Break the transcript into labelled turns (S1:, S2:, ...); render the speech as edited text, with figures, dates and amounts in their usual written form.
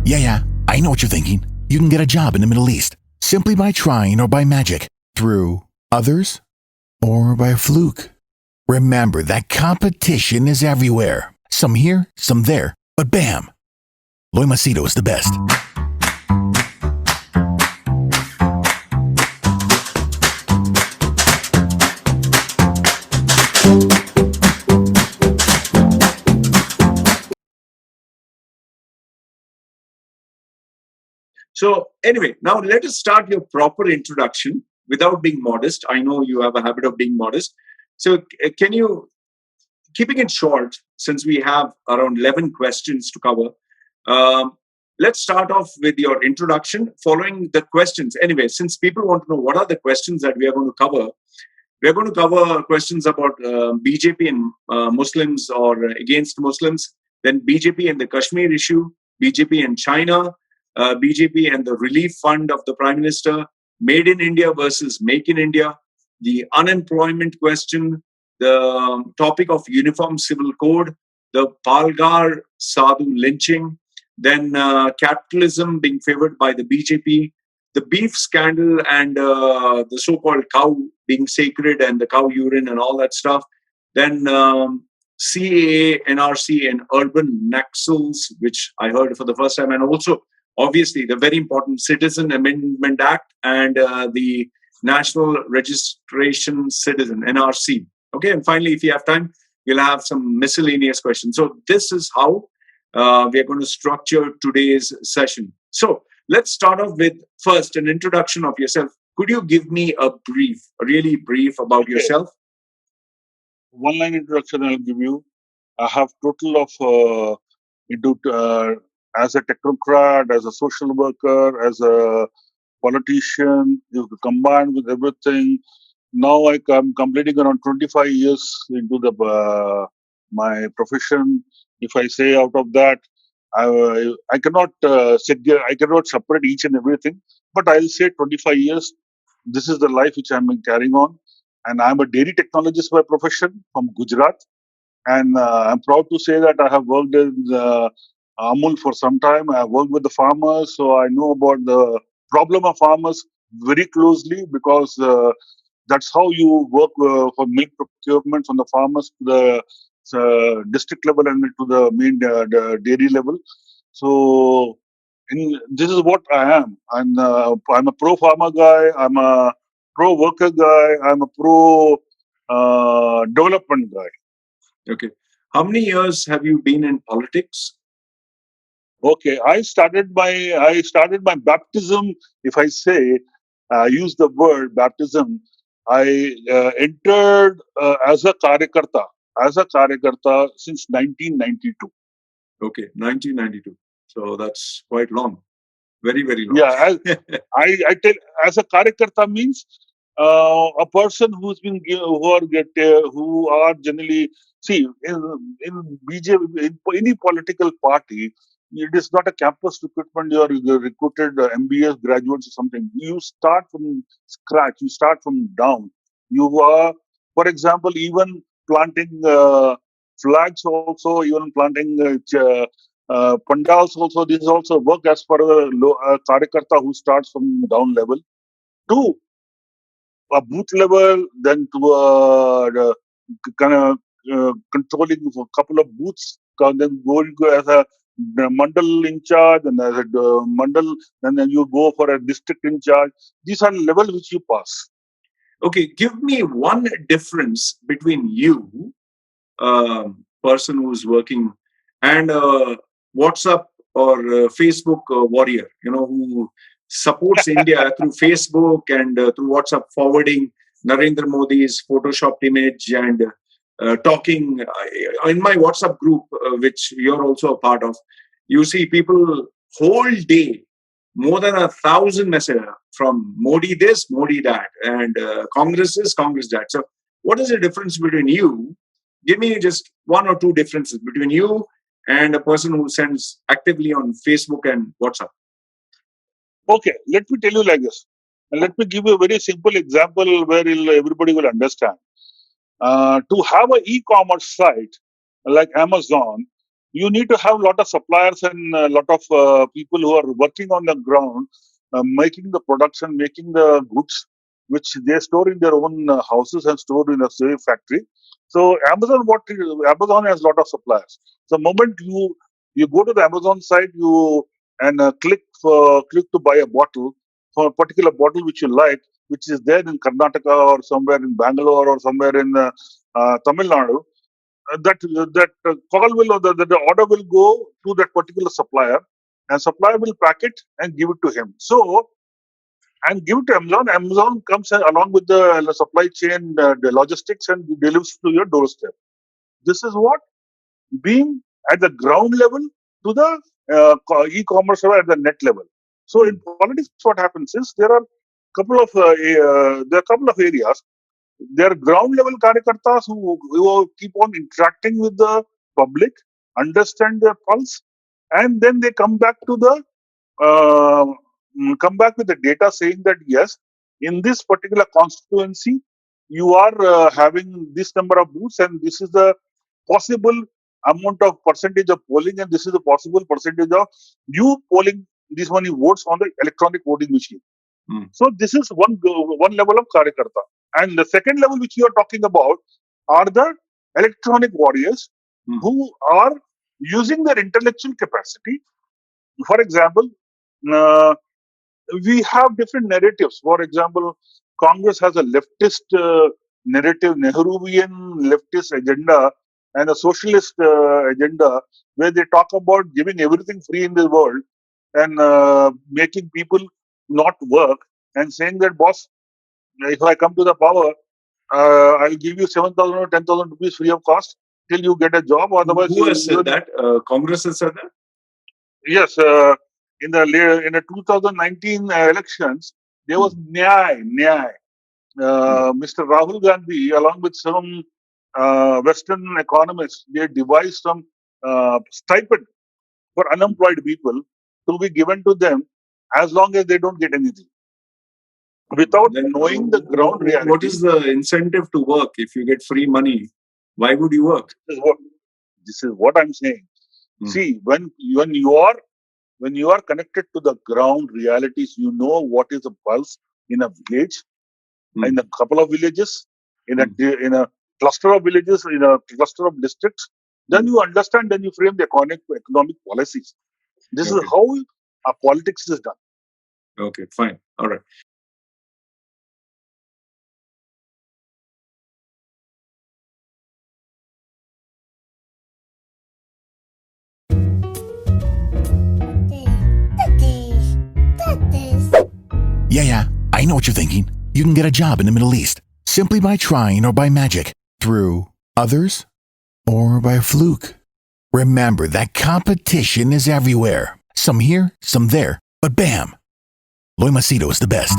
S1: Yeah, I know what you're thinking. You can get a job in the Middle East simply by trying or by magic, through others, or by a fluke. Remember that competition is everywhere. Some here, some there, but bam! Loy Machedo is the best.
S2: So anyway, now let us start your proper introduction without being modest. I know you have a habit of being modest. So can you, keeping it short, since we have around 11 questions to cover, let's start off with your introduction following the questions. Anyway, since people want to know what are the questions that we are going to cover, we are going to cover questions about BJP and Muslims or against Muslims, then BJP and the Kashmir issue, BJP and China, BJP and the relief fund of the Prime Minister, Made in India versus Make in India, the unemployment question, the topic of uniform civil code, the Palgar Sadhu lynching, then capitalism being favored by the BJP, the beef scandal and the so-called cow being sacred and the cow urine and all that stuff, then CAA, NRC and urban naxals, which I heard for the first time, and also obviously the very important Citizen Amendment Act and the National Registration Citizen, NRC. Okay, and finally, if you have time, we'll have some miscellaneous questions. So this is how we are going to structure today's session. So let's start off with first an introduction of yourself. Could you give me a really brief about yourself?
S3: One-line introduction I'll give you. I have total of as a technocrat, as a social worker, as a politician, combined with everything. Now I'm completing around 25 years into the my profession. If I say out of that, I cannot I cannot separate each and everything, but I'll say 25 years. This is the life which I'm carrying on, and I'm a dairy technologist by profession from Gujarat, and I'm proud to say that I have worked in Amul for some time. I have worked with the farmers, so I know about the problem of farmers very closely because that's how you work for milk procurement from the farmers to the district level and to the main the dairy level. So this is what I am. I'm a pro farmer guy. I'm a pro worker guy. I'm a pro development guy.
S2: Okay. How many years have you been in politics?
S3: Okay, I started my baptism. If I say, use the word baptism, I entered as a karyakarta since 1992.
S2: Okay, 1992. So that's quite long, very long.
S3: Yeah, I tell as a karyakarta means a person who's been who are generally in BJP in any political party. It is not a campus recruitment. You're recruited MBS graduates or something. You start from scratch. You start from down. You are, for example, even planting flags. Also, even planting pandals. Also, this is also work as per a karyakarta who starts from down level to a booth level, then to a kind of controlling a couple of booths, then going as a mandal in charge, and as a mandal, and then you go for a district in charge. These are levels which you pass.
S2: Okay, give me one difference between you, person who's working, and WhatsApp or Facebook warrior, who supports India through Facebook and through WhatsApp forwarding Narendra Modi's photoshopped image and talking. In my WhatsApp group, which you're also a part of, you see people whole day, more than 1,000 messages from Modi this, Modi that, and Congress this, Congress that. So what is the difference between you? Give me just one or two differences between you and a person who sends actively on Facebook and WhatsApp.
S3: Okay, let me tell you like this. And let me give you a very simple example where everybody will understand. To have an e-commerce site like Amazon, you need to have a lot of suppliers and a lot of people who are working on the ground, making the production, making the goods, which they store in their own houses and store in a safe factory. So Amazon has a lot of suppliers. The moment you go to the Amazon site, you and click to buy a bottle for a particular bottle which you like, which is there in Karnataka or somewhere in Bangalore or somewhere in Tamil Nadu. That call will or the order will go to that particular supplier, and supplier will pack it and give it to him. So and give it to Amazon. Amazon comes along with the supply chain, the logistics, and delivers to your doorstep. This is what being at the ground level to the e-commerce or at the net level. So in politics, what happens is there are couple of areas. There are ground level karyakartas who keep on interacting with the public, understand their pulse, and then they uh, come back with the data saying that yes, in this particular constituency, you are having this number of booths, and this is the possible amount of percentage of polling, and this is the possible percentage of you polling these many votes on the electronic voting machine. So this is one level of karyakarta. And the second level which you are talking about are the electronic warriors who are using their intellectual capacity. For example, uh, we have different narratives. For example, Congress has a leftist narrative, Nehruvian leftist agenda, and a socialist agenda, where they talk about giving everything free in the world and making people not work, and saying that, boss, if I come to the power, I'll give you 7,000 or 10,000 rupees free of cost till you get a job. Otherwise,
S2: Who has said that? Congress has said that?
S3: yes, in the 2019 elections, there was Nyay. Mr. Rahul Gandhi, along with some Western economists, they devised some stipend for unemployed people to be given to them as long as they don't get anything. Without
S2: Then
S3: knowing the ground reality,
S2: what is the incentive to work if you get free money? Why would you work?
S3: This is what I'm saying. See, when you are connected to the ground realities, you know what is the pulse in a village, in a couple of villages, in a cluster of villages, in a cluster of districts. Then you understand. Then you frame the economic policies. This is how our politics is done.
S2: Okay, fine. All right.
S1: Yeah, I know what you're thinking. You can get a job in the Middle East simply by trying or by magic, through others or by a fluke. Remember that competition is everywhere. Some here, some there, but bam! Loy Machedo is the best.